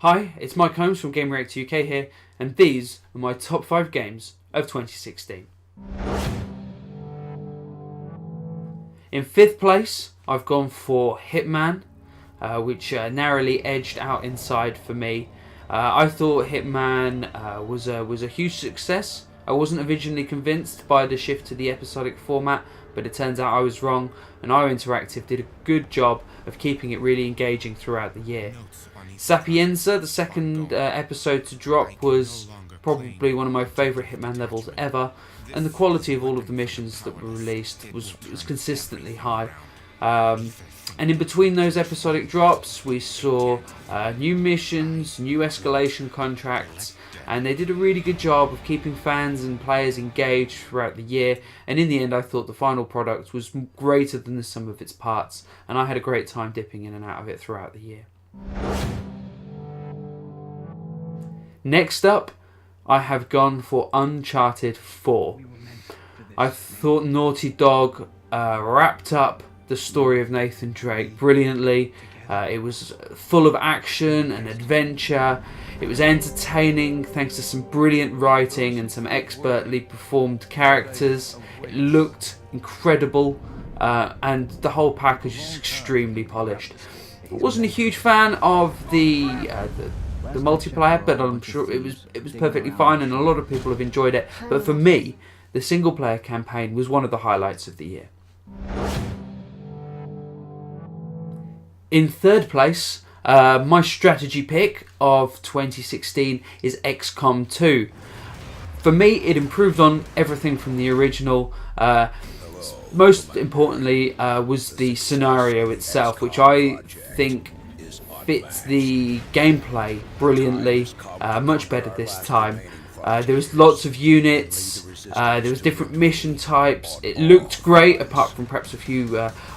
Hi, it's Mike Holmes from Gamereactor UK here, and these are my top 5 games of 2016. In 5th place, I've gone for Hitman, which narrowly edged out inside for me. I thought Hitman was a huge success. I wasn't originally convinced by the shift to the episodic format, but it turns out I was wrong, and IO Interactive did a good job of keeping it really engaging throughout the year. Sapienza, the second episode to drop, was probably one of my favourite Hitman levels ever, and the quality of all of the missions that were released was consistently high. And in between those episodic drops, we saw new missions, new escalation contracts, and they did a really good job of keeping fans and players engaged throughout the year. And in the end, I thought the final product was greater than the sum of its parts, and I had a great time dipping in and out of it throughout the year. Next up, I have gone for Uncharted 4. I thought Naughty Dog wrapped up the story of Nathan Drake brilliantly. It was full of action and adventure. It was entertaining thanks to some brilliant writing and some expertly performed characters. It looked incredible, and the whole package is extremely polished. I wasn't a huge fan of the multiplayer, but I'm sure it was perfectly fine, and a lot of people have enjoyed it. But for me, the single player campaign was one of the highlights of the year. In 3rd place, my strategy pick of 2016 is XCOM 2. For me, it improved on everything from the original. Most importantly was the scenario itself, which I think fits the gameplay brilliantly, much better this time. There was lots of units, there was different mission types. It looked great, apart from perhaps a few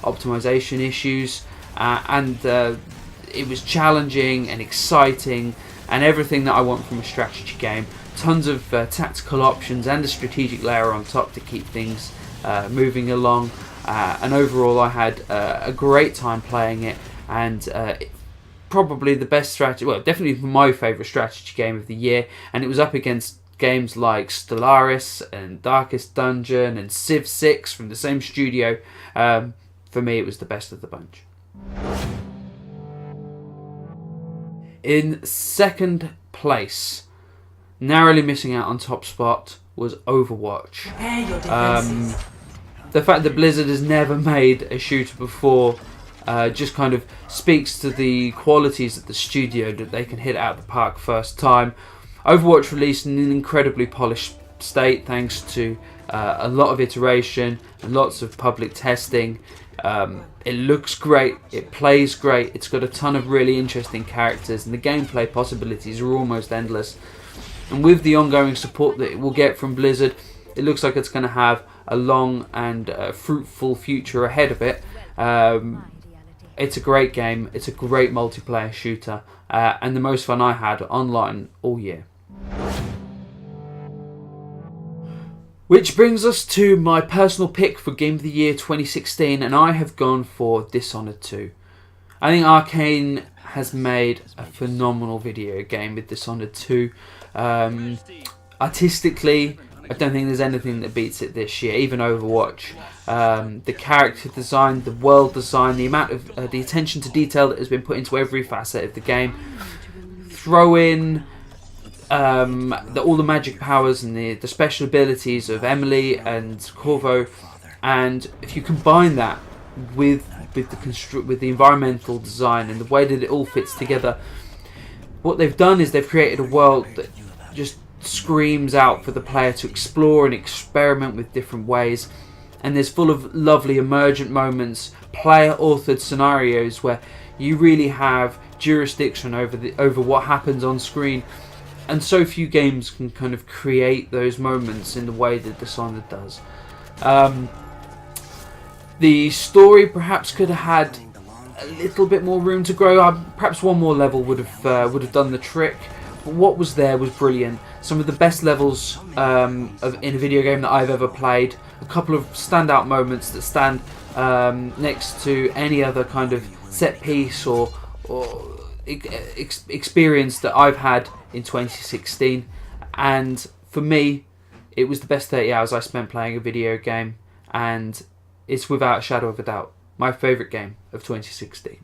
optimization issues, and it was challenging and exciting and everything that I want from a strategy game. Tons of tactical options and a strategic layer on top to keep things moving along, and overall I had a great time playing it, and probably the best strategy, well, definitely my favourite strategy game of the year, and it was up against games like Stellaris and Darkest Dungeon and Civ 6 from the same studio. For me, it was the best of the bunch. In 2nd place, narrowly missing out on top spot, was Overwatch. The fact that Blizzard has never made a shooter before just kind of speaks to the qualities of the studio, that they can hit it out of the park first time. Overwatch released in an incredibly polished state thanks to a lot of iteration and lots of public testing. It looks great, it plays great, it's got a ton of really interesting characters, and the gameplay possibilities are almost endless. And with the ongoing support that it will get from Blizzard, it looks like it's going to have a long and fruitful future ahead of it. It's a great game, it's a great multiplayer shooter, and the most fun I had online all year. Which brings us to my personal pick for Game of the Year 2016, and I have gone for Dishonored 2. I think Arcane has made a phenomenal video game with Dishonored 2. Artistically, I don't think there's anything that beats it this year, even Overwatch. The character design, the world design, the amount of the attention to detail that has been put into every facet of the game. Throw in all the magic powers and the special abilities of Emily and Corvo, and if you combine that with the environmental design and the way that it all fits together, what they've done is they've created a world that just screams out for the player to explore and experiment with different ways, and there's full of lovely emergent moments, player-authored scenarios where you really have jurisdiction over what happens on screen. And so few games can kind of create those moments in the way that Dishonored does. The story perhaps could have had a little bit more room to grow. Perhaps one more level would have done the trick. But what was there was brilliant. Some of the best levels in a video game that I've ever played. A couple of standout moments that stand next to any other kind of set piece or experience that I've had in 2016, and for me, it was the best 30 hours I spent playing a video game, and it's without a shadow of a doubt my favourite game of 2016.